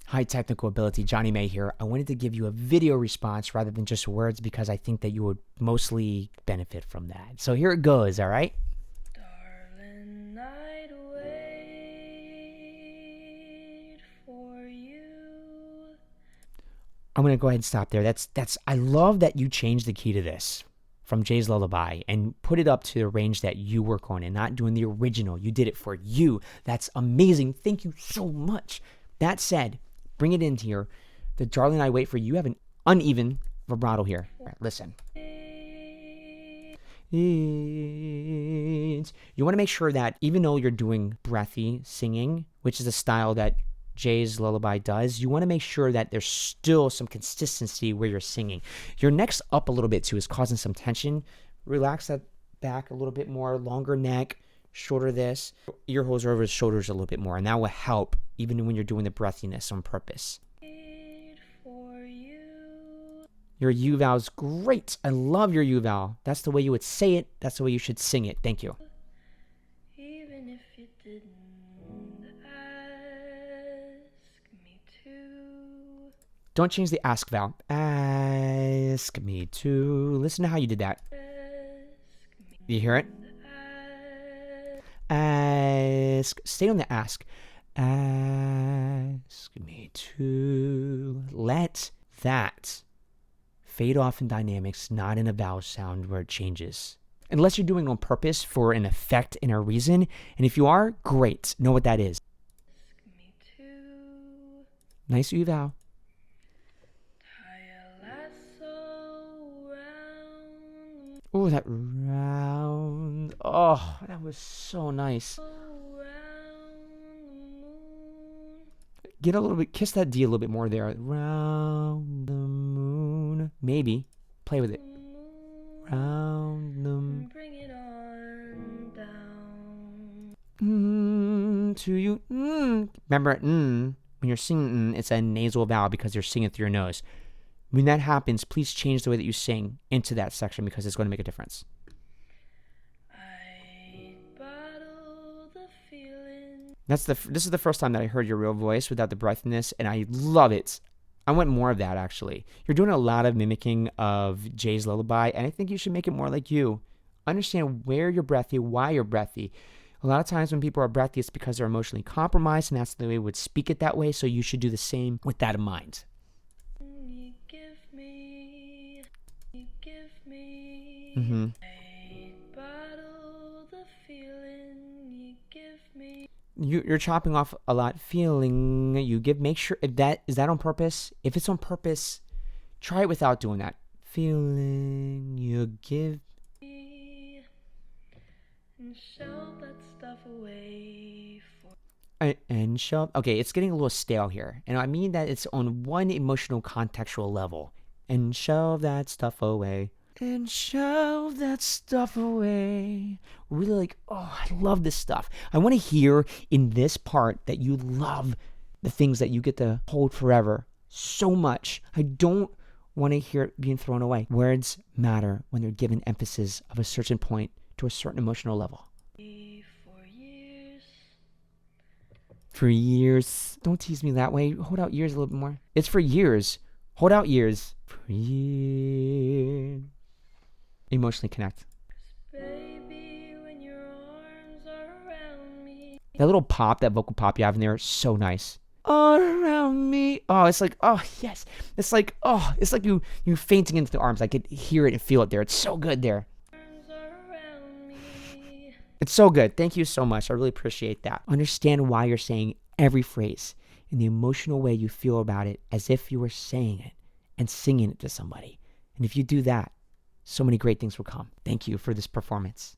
High technical ability, Johnny May here. I wanted to give you a video response rather than just words because I think that you would mostly benefit from that. So here it goes, all right? Darling, I'd wait for you. I'm going to go ahead and stop there. I love that you changed the key to this from Jay's Lullaby and put it up to the range that you work on and not doing the original. You did it for you. That's amazing. Thank you so much. That said, bring it into here. The Darling I Wait for You. You have an uneven vibrato here. All right, listen. You want to make sure that even though you're doing breathy singing, which is a style that Jay's Lullaby does, you want to make sure that there's still some consistency where you're singing. Your neck's up a little bit too is causing some tension. Relax that back a little bit more, longer neck, shorter this. Ear holes over his shoulders a little bit more, and that will help even when you're doing the breathiness on purpose. Your U vowel's great. I love your U vowel. That's the way you would say it. That's the way you should sing it. Thank you. Even if you didn't ask me to. Don't change the ask vowel. Ask me to. Listen to how you did that. You hear it? Ask. Stay on the ask. Ask me to. Let that fade off in dynamics, not in a vowel sound where it changes. Unless you're doing it on purpose for an effect and a reason. And if you are, great. Know what that is. Ask me to. Nice U vowel. Tie a lasso round. Oh, that round. Oh, that was so nice. Get a little bit, kiss that D a little bit more there. Round the moon. Maybe. Play with it. Round the moon. Bring it on down. To you. Remember, when you're singing, it's a nasal vowel because you're singing through your nose. When that happens, please change the way that you sing into that section because it's going to make a difference. This is the first time that I heard your real voice without the breathiness, and I love it. I want more of that, actually. You're doing a lot of mimicking of Jay's Lullaby, and I think you should make it more like you. Understand where you're breathy, why you're breathy. A lot of times when people are breathy, it's because they're emotionally compromised, and that's the way we would speak it that way, so you should do the same with that in mind. You give me. Mm-hmm. I bottle the feeling you give me. You're chopping off a lot. Feeling you give. Make sure if that is that on purpose. If it's on purpose, try it without doing that. Feeling you give. And shelve that stuff away for. And shove. Okay, it's getting a little stale here, and I mean that it's on one emotional contextual level. And shove that stuff away. And shove that stuff away. Really like, oh, I love this stuff. I want to hear in this part that you love the things that you get to hold forever so much. I don't want to hear it being thrown away. Words matter when they're given emphasis of a certain point to a certain emotional level. For years. For years. Don't tease me that way. Hold out years a little bit more. It's for years. Hold out years. For years. Emotionally connect. Baby, when your arms are around me. That little pop, that vocal pop you have in there is so nice. All around me. Oh, it's like, oh, yes. It's like, oh, it's like you fainting into the arms. I could hear it and feel it there. It's so good there. Arms are around me. It's so good. Thank you so much. I really appreciate that. Understand why you're saying every phrase in the emotional way you feel about it as if you were saying it and singing it to somebody. And if you do that, so many great things will come. Thank you for this performance.